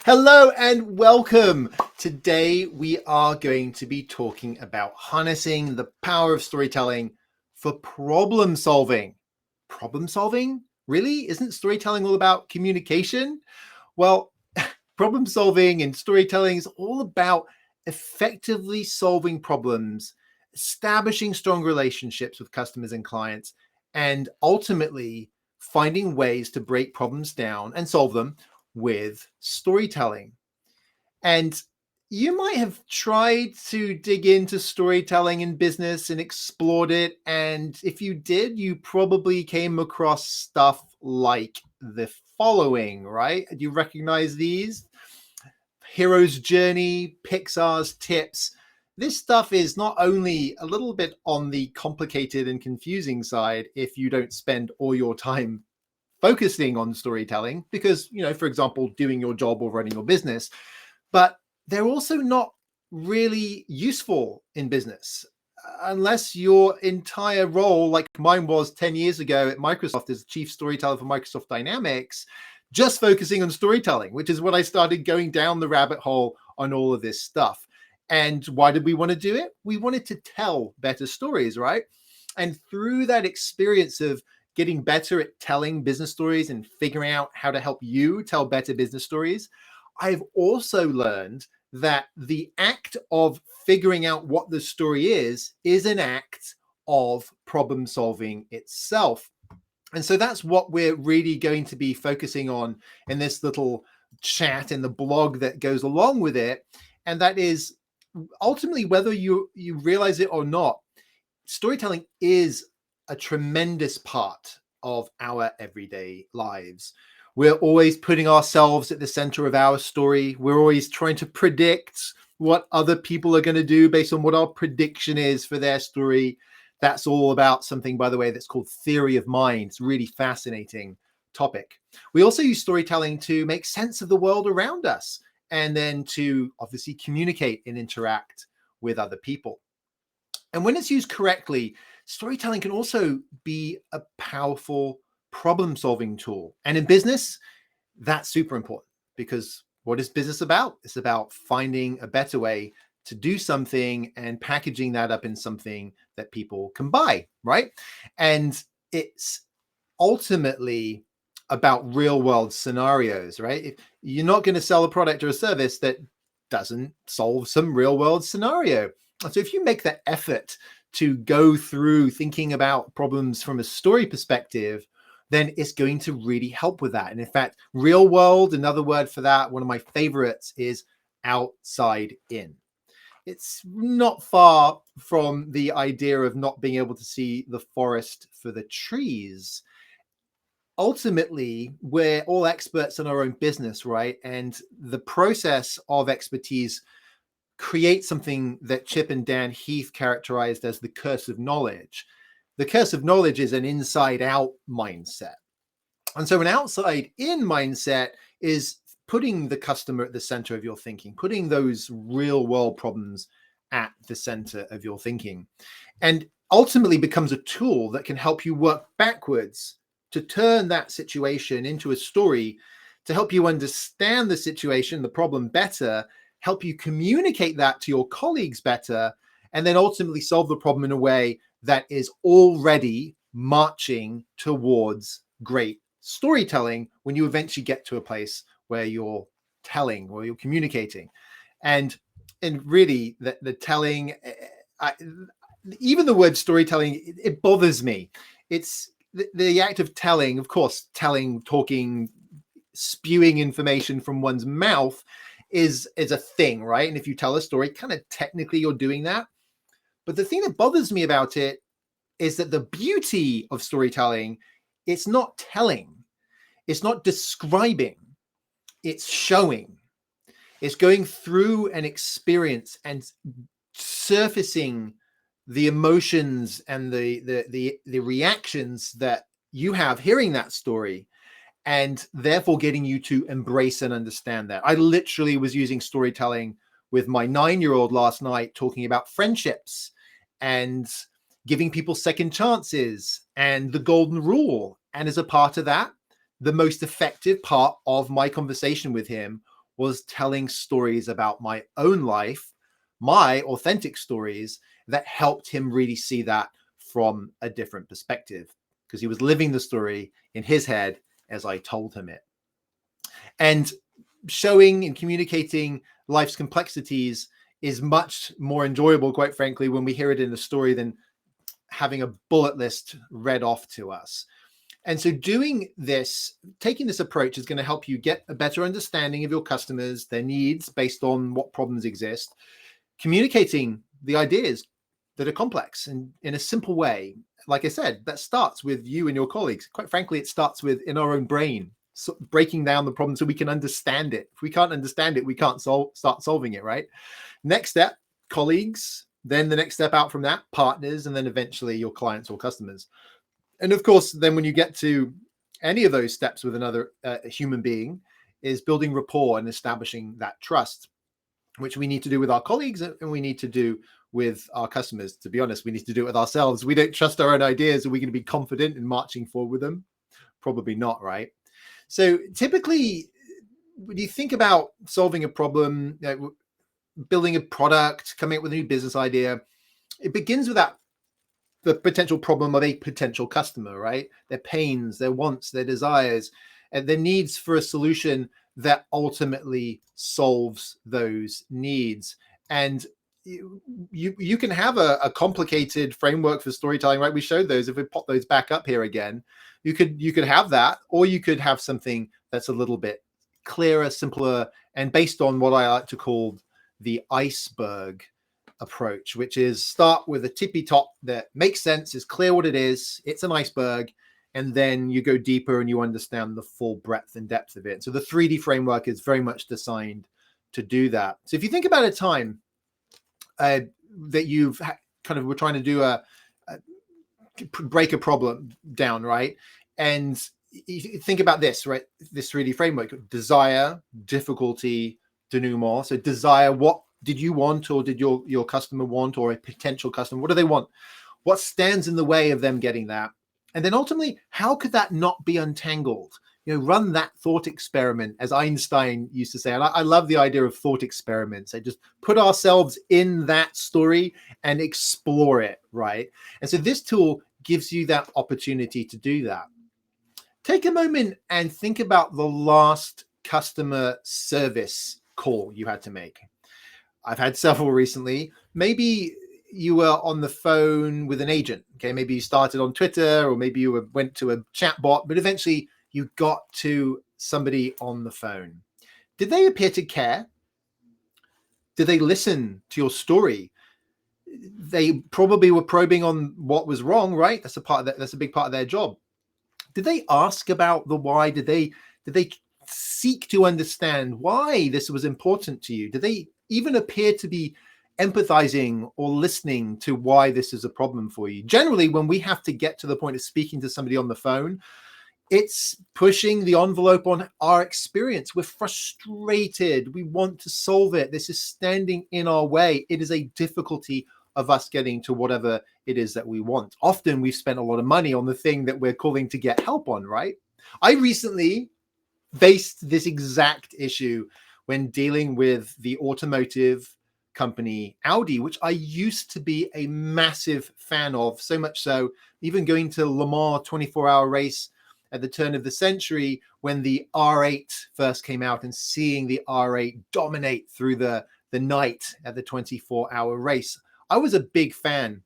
Hello and welcome. Today we are going to be talking about harnessing the power of storytelling for problem solving. Problem solving? Really? Isn't storytelling all about communication? Well, problem solving and storytelling is all about effectively solving problems, establishing strong relationships with customers and clients, and ultimately finding ways to break problems down and solve them with storytelling. And you might have tried to dig into storytelling in business and explored it. And if you did, you probably came across stuff like the following, right? Do you recognize these? Hero's Journey, Pixar's Tips. This stuff is not only a little bit on the complicated and confusing side if you don't spend all your time focusing on storytelling, because, for example, doing your job or running your business, but they're also not really useful in business unless your entire role, like mine was 10 years ago at Microsoft as chief storyteller for Microsoft Dynamics, just focusing on storytelling, which is what I started going down the rabbit hole on all of this stuff. And why did we want to do it? We wanted to tell better stories, right? And through that experience of getting better at telling business stories and figuring out how to help you tell better business stories, I've also learned that the act of figuring out what the story is an act of problem solving itself. And so that's what we're really going to be focusing on in this little chat in the blog that goes along with it. And that is ultimately, whether you realize it or not, storytelling is a tremendous part of our everyday lives. We're always putting ourselves at the center of our story. We're always trying to predict what other people are going to do based on what our prediction is for their story. That's all about something, by the way, that's called theory of mind. It's a really fascinating topic. We also use storytelling to make sense of the world around us and then to obviously communicate and interact with other people. And when it's used correctly, storytelling can also be a powerful problem-solving tool. And in business, that's super important, because what is business about? It's about finding a better way to do something and packaging that up in something that people can buy, right? And it's ultimately about real-world scenarios, right? If you're not going to sell a product or a service that doesn't solve some real-world scenario. So if you make that effort to go through thinking about problems from a story perspective, then it's going to really help with that. And in fact, real world, another word for that, one of my favorites, is outside in. It's not far from the idea of not being able to see the forest for the trees. Ultimately, we're all experts in our own business, right? And the process of expertise creates something that Chip and Dan Heath characterized as the curse of knowledge. The curse of knowledge is an inside-out mindset. And so an outside-in mindset is putting the customer at the center of your thinking, putting those real-world problems at the center of your thinking, and ultimately becomes a tool that can help you work backwards to turn that situation into a story, to help you understand the situation, the problem better, help you communicate that to your colleagues better, and then ultimately solve the problem in a way that is already marching towards great storytelling when you eventually get to a place where you're telling or you're communicating. And really, the telling, even the word storytelling, it bothers me. It's the act of telling, of course, telling, talking, spewing information from one's mouth is a thing, right? And if you tell a story, kind of technically you're doing that. But the thing that bothers me about it is that the beauty of storytelling, it's not telling, it's not describing, it's showing. It's going through an experience and surfacing the emotions and the reactions that you have hearing that story, and therefore getting you to embrace and understand that. I literally was using storytelling with my 9-year-old last night, talking about friendships and giving people second chances and the golden rule. And as a part of that, the most effective part of my conversation with him was telling stories about my own life, my authentic stories that helped him really see that from a different perspective, because he was living the story in his head as I told him it. And showing and communicating life's complexities is much more enjoyable, quite frankly, when we hear it in a story than having a bullet list read off to us. And so doing this, taking this approach is going to help you get a better understanding of your customers, their needs based on what problems exist, communicating the ideas that are complex and in a simple way. Like I said, that starts with you and your colleagues. Quite frankly, it starts with in our own brain, so breaking down the problem so we can understand it. If we can't understand it, we can't start solving it, right? Next step, colleagues. Then the next step out from that, partners, and then eventually your clients or customers. And of course, then when you get to any of those steps with another human being, is building rapport and establishing that trust, which we need to do with our colleagues and we need to do with our customers. To be honest, we need to do it with ourselves. We don't trust our own ideas. Are we going to be confident in marching forward with them? Probably not, right? So typically, when you think about solving a problem, building a product, coming up with a new business idea, it begins with the potential problem of a potential customer, right? Their pains, their wants, their desires, and their needs for a solution that ultimately solves those needs. And you can have a complicated framework for storytelling, right? We showed those. If we pop those back up here again, you could have that, or you could have something that's a little bit clearer, simpler, and based on what I like to call the iceberg approach, which is start with a tippy top that makes sense, is clear what it is, it's an iceberg, and then you go deeper and you understand the full breadth and depth of it. So the 3D framework is very much designed to do that. So if you think about a time that you've kind of were trying to do break a problem down, right? And you think about this, right? This 3D framework: desire, difficulty, denouement. So desire, what did you want, or did your customer want, or a potential customer? What do they want? What stands in the way of them getting that? And then ultimately, how could that not be untangled? Run that thought experiment, as Einstein used to say. And I love the idea of thought experiments. I just put ourselves in that story and explore it, right? And so this tool gives you that opportunity to do that. Take a moment and think about the last customer service call you had to make. I've had several recently. Maybe you were on the phone with an agent. Okay, maybe you started on Twitter, or maybe you went to a chat bot, but eventually you got to somebody on the phone. Did they appear to care? Did they listen to your story? They probably were probing on what was wrong, right? That's a big part of their job. Did they ask about the why? Did they seek to understand why this was important to you? Did they even appear to be empathizing or listening to why this is a problem for you? Generally, when we have to get to the point of speaking to somebody on the phone, it's pushing the envelope on our experience. We're frustrated. We want to solve it. This is standing in our way. It is a difficulty of us getting to whatever it is that we want. Often we've spent a lot of money on the thing that we're calling to get help on, right? I recently faced this exact issue when dealing with the automotive company Audi, which I used to be a massive fan of, so much so, even going to Le Mans 24-hour race at the turn of the century when the R8 first came out, and seeing the R8 dominate through the night at the 24-hour race. I was a big fan.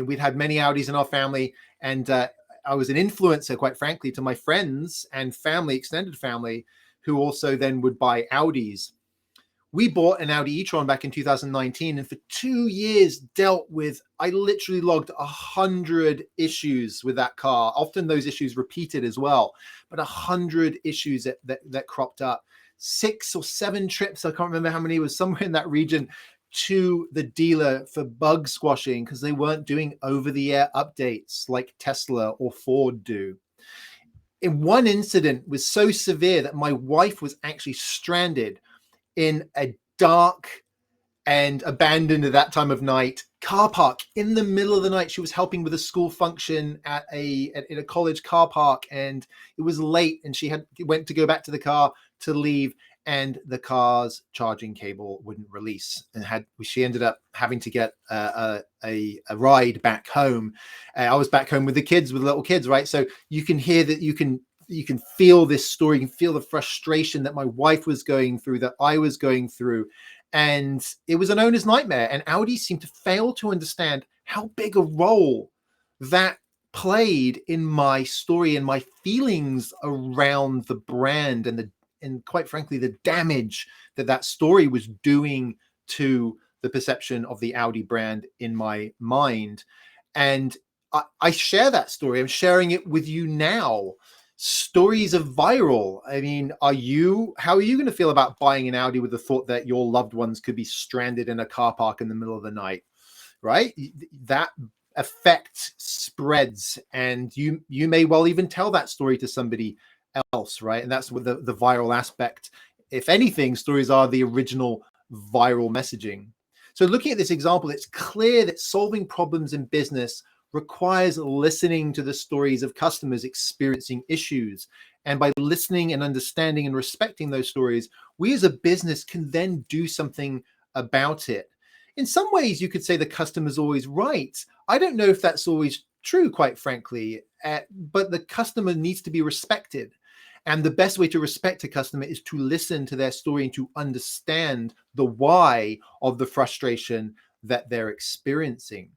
We'd had many Audis in our family, and I was an influencer, quite frankly, to my friends and family, extended family, who also then would buy Audis. We bought an Audi e-tron back in 2019, and for 2 years dealt with, I literally logged 100 issues with that car. Often those issues repeated as well, but 100 issues that cropped up. 6 or 7 trips, I can't remember how many, it was somewhere in that region, to the dealer for bug squashing because they weren't doing over-the-air updates like Tesla or Ford do. In one incident was so severe that my wife was actually stranded in a dark and abandoned at that time of night car park in the middle of the night. She was helping with a school function in a college car park, and it was late, and she went to go back to the car to leave, and the car's charging cable wouldn't release, and she ended up having to get a ride back home. I was back home with the kids, with little kids, right? So you can hear that, you can feel this story, you can feel the frustration that my wife was going through, that I was going through, and it was an owner's nightmare. And Audi seemed to fail to understand how big a role that played in my story and my feelings around the brand, and quite frankly, the damage that story was doing to the perception of the Audi brand in my mind. And I share that story. I'm sharing it with you now. Stories are viral. I mean, how are you going to feel about buying an Audi with the thought that your loved ones could be stranded in a car park in the middle of the night, right? That effect spreads, and you may well even tell that story to somebody else, right? And that's what the viral aspect. If anything, stories are the original viral messaging. So looking at this example, it's clear that solving problems in business requires listening to the stories of customers experiencing issues. And by listening and understanding and respecting those stories, we as a business can then do something about it. In some ways, you could say the customer's always right. I don't know if that's always true, quite frankly, but the customer needs to be respected. And the best way to respect a customer is to listen to their story and to understand the why of the frustration that they're experiencing.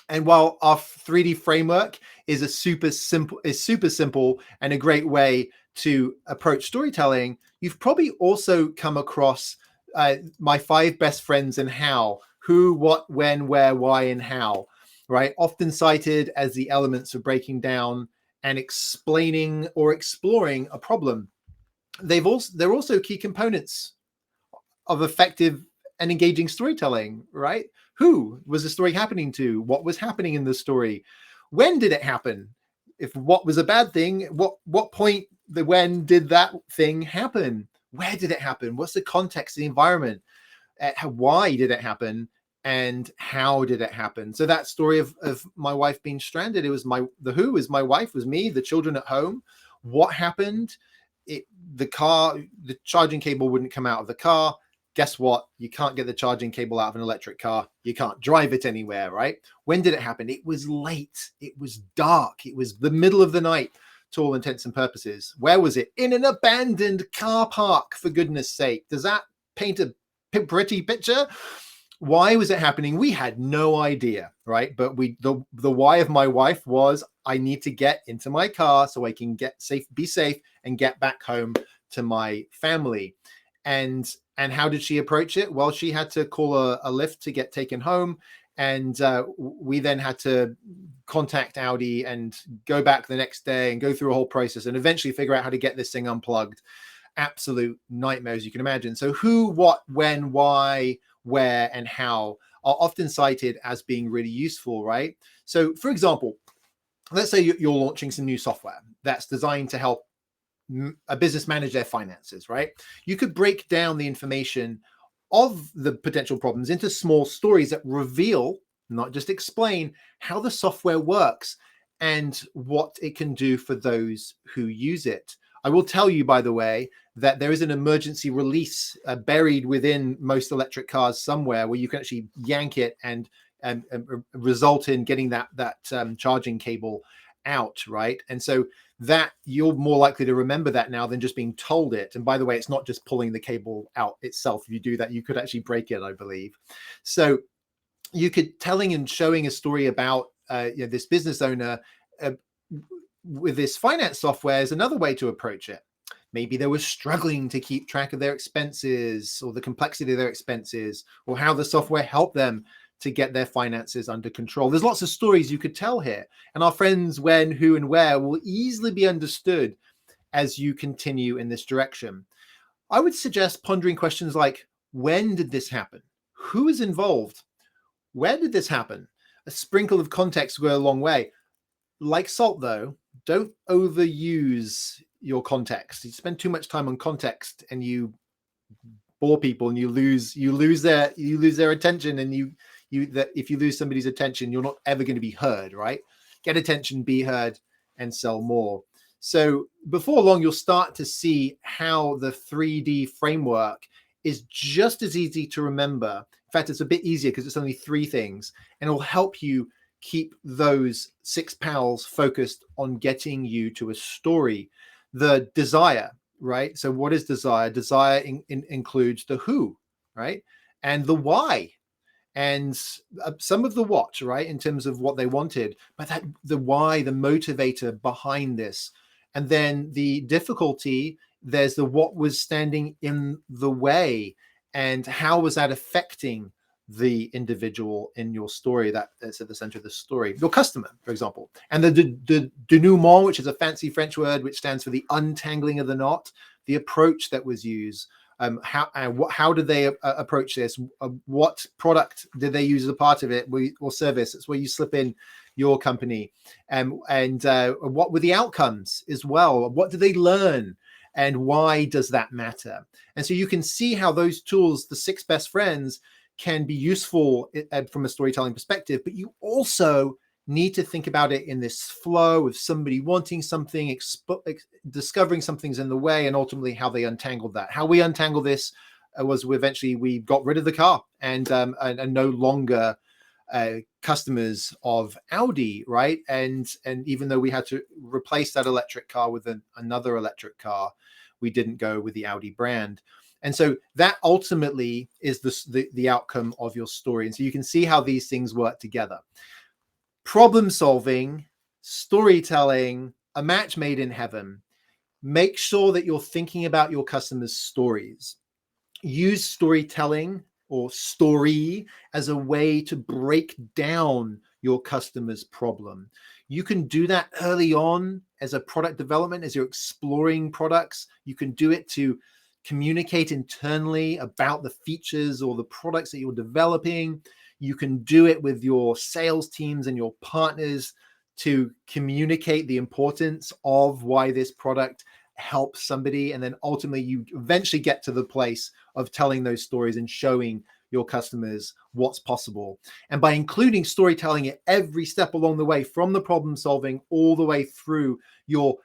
And while our 3D framework is super simple and a great way to approach storytelling, you've probably also come across my 5 best friends and how: who, what, when, where, why, and how, right? Often cited as the elements of breaking down and explaining or exploring a problem. They're also key components of effective and engaging storytelling, right? Who was the story happening to? What was happening in the story? When did it happen? If what was a bad thing, what point, when did that thing happen? Where did it happen? What's the context, the environment? Why did it happen? And how did it happen? So that story of my wife being stranded, it was the who was my wife, was me, the children at home. What happened? The charging cable wouldn't come out of the car. Guess what? You can't get the charging cable out of an electric car. You can't drive it anywhere, right? When did it happen? It was late. It was dark. It was the middle of the night to all intents and purposes. Where was it? In an abandoned car park, for goodness sake. Does that paint a pretty picture? Why was it happening? We had no idea, right? But the why of my wife was, I need to get into my car so I can be safe and get back home to my family. And how did she approach it? Well, she had to call a lift to get taken home. And we then had to contact Audi and go back the next day and go through a whole process and eventually figure out how to get this thing unplugged. Absolute nightmare, as you can imagine. So who, what, when, why, where, and how are often cited as being really useful, right? So for example, let's say you're launching some new software that's designed to help a business manage their finances, right? You could break down the information of the potential problems into small stories that reveal, not just explain, how the software works and what it can do for those who use it. I will tell you, by the way, that there is an emergency release buried within most electric cars somewhere where you can actually yank it and result in getting that charging cable out, right? And so that you're more likely to remember that now than just being told it. And by the way, it's not just pulling the cable out itself. If you do that, you could actually break it, I believe. So you could telling and showing a story about this business owner with this finance software is another way to approach it. Maybe they were struggling to keep track of their expenses or the complexity of their expenses, or how the software helped them to get their finances under control. There's lots of stories you could tell here, and our friends when, who, and where will easily be understood as you continue in this direction. I would suggest pondering questions like, when did this happen? Who is involved? Where did this happen? A sprinkle of context will go a long way. Like salt, though, don't overuse your context. You spend too much time on context and you bore people and you lose their attention, and if you lose somebody's attention, you're not ever going to be heard, right? Get attention, be heard, and sell more. So before long, you'll start to see how the 3D framework is just as easy to remember. In fact, it's a bit easier because it's only 3 things, and it will help you keep those 6 pals focused on getting you to a story. The desire, right? So what is desire? Desire includes the who, right? And the why, and some of the what, right, in terms of what they wanted, but that the why, the motivator behind this. And then the difficulty, there's the what was standing in the way, and how was that affecting the individual in your story that's at the center of the story, your customer, for example. And the denouement, which is a fancy French word which stands for the untangling of the knot, the approach that was used. How did they approach this? What product did they use as a part of it, or service? It's where you slip in your company, and what were the outcomes as well? What did they learn, and why does that matter? And so you can see how those tools, the 6 best friends, can be useful from a storytelling perspective, but you also need to think about it in this flow of somebody wanting something, discovering something's in the way, and ultimately how they untangled that. How we untangled this was eventually we got rid of the car and no longer customers of Audi, right? And even though we had to replace that electric car with another electric car, we didn't go with the Audi brand. And so that ultimately is the outcome of your story. And so you can see how these things work together. Problem solving, storytelling, a match made in heaven. Make sure that you're thinking about your customers' stories. Use storytelling or story as a way to break down your customer's problem. You can do that early on as a product development, as you're exploring products. You can do it to communicate internally about the features or the products that you're developing. You can do it with your sales teams and your partners to communicate the importance of why this product helps somebody. And then ultimately you eventually get to the place of telling those stories and showing your customers what's possible. And by including storytelling at every step along the way, from the problem solving all the way through, you're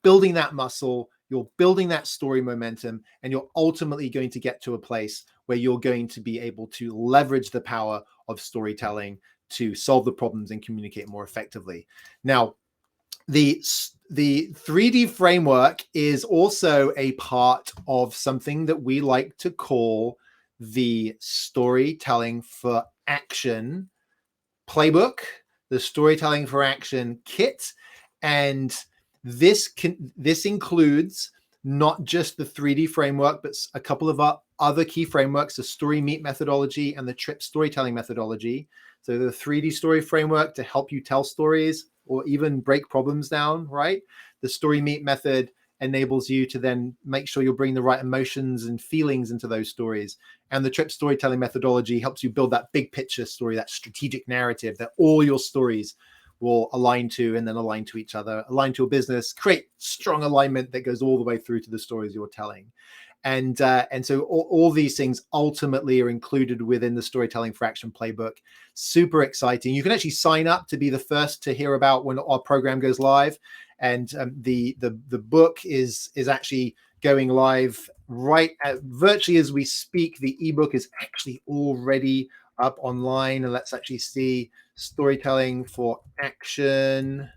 building that muscle, you're building that story momentum, and you're ultimately going to get to a place where you're going to be able to leverage the power of storytelling to solve the problems and communicate more effectively. Now, the 3D framework is also a part of something that we like to call the Storytelling for Action Playbook, the Storytelling for Action kit. And this includes not just the 3D framework, but a couple of other key frameworks, the Story Meet methodology and the TRIP storytelling methodology. So the 3D story framework to help you tell stories or even break problems down, right? The Story Meet method enables you to then make sure you're bringing the right emotions and feelings into those stories. And the TRIP storytelling methodology helps you build that big picture story, that strategic narrative that all your stories will align to, and then align to each other, align to a business, create strong alignment that goes all the way through to the stories you're telling. And so all these things ultimately are included within the Storytelling for Action Playbook. Super exciting. You can actually sign up to be the first to hear about when our program goes live. And the book is actually going live virtually as we speak. The ebook is actually already up online. And let's actually see Storytelling for Action.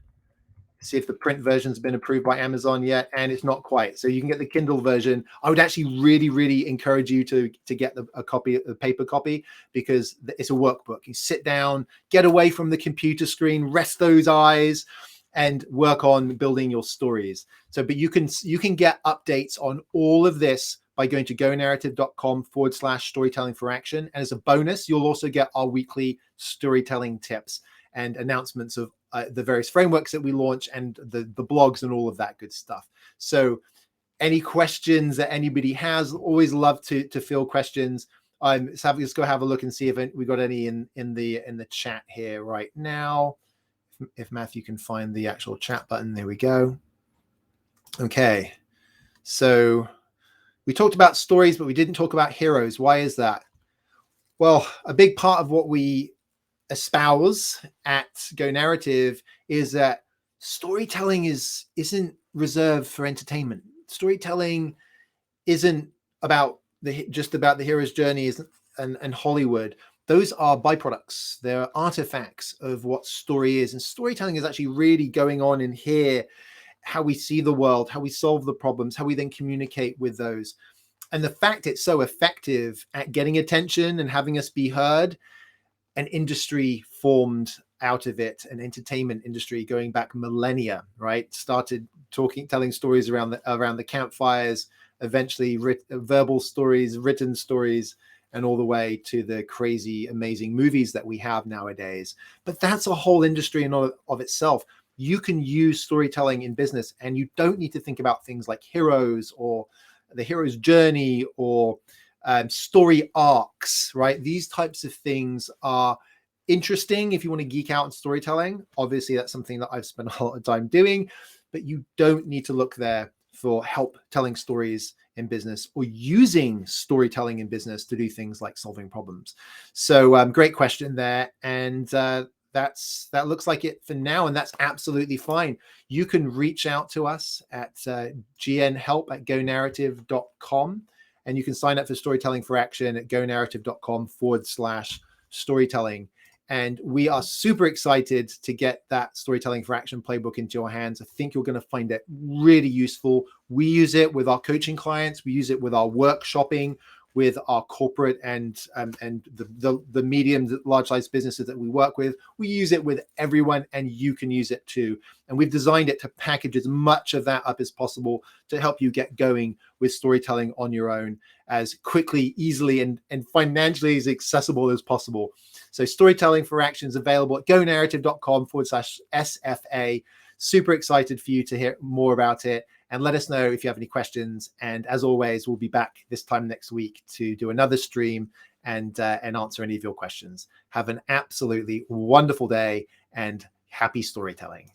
See if the print version's been approved by Amazon yet, and it's not quite. So you can get the Kindle version. I would actually really encourage you to get a paper copy, because it's a workbook. You sit down, get away from the computer screen, rest those eyes, and work on building your stories. So, but you can get updates on all of this by going to gonarrative.com/storytelling for action. And as a bonus, you'll also get our weekly storytelling tips and announcements of the various frameworks that we launch, and the blogs and all of that good stuff. So any questions that anybody has, always love to field questions. Let's go have a look and see if we got any in the chat here right now. If Matthew can find the actual chat button, there we go. Okay, so we talked about stories, but we didn't talk about heroes. Why is that? Well, a big part of what we espouse at Go Narrative is that storytelling isn't reserved for entertainment. Storytelling isn't about just about the hero's journey and Hollywood. Those are byproducts. They're artifacts of what story is. And storytelling is actually really going on in here, how we see the world, how we solve the problems, how we then communicate with those. And the fact it's so effective at getting attention and having us be heard, an industry formed out of it, an entertainment industry going back millennia, right? Started telling stories around the campfires, eventually verbal stories, written stories, and all the way to the crazy, amazing movies that we have nowadays. But that's a whole industry in of itself. You can use storytelling in business, and you don't need to think about things like heroes or the hero's journey or story arcs, right? These types of things are interesting if you want to geek out on storytelling. Obviously, that's something that I've spent a lot of time doing, but you don't need to look there for help telling stories in business or using storytelling in business to do things like solving problems. So great question there. And that looks like it for now, and that's absolutely fine. You can reach out to us at gnhelp@gonarrative.com, and you can sign up for Storytelling for Action at gonarrative.com/storytelling. And we are super excited to get that Storytelling for Action playbook into your hands. I think you're going to find it really useful. We use it with our coaching clients. We use it with our workshopping, with our corporate and the medium, large size businesses that we work with. We use it with everyone, and you can use it too. And we've designed it to package as much of that up as possible to help you get going with storytelling on your own as quickly, easily, and financially as accessible as possible. So Storytelling for Action is available at gonarrative.com/SFA. Super excited for you to hear more about it. And let us know if you have any questions. And as always, we'll be back this time next week to do another stream and answer any of your questions. Have an absolutely wonderful day and happy storytelling.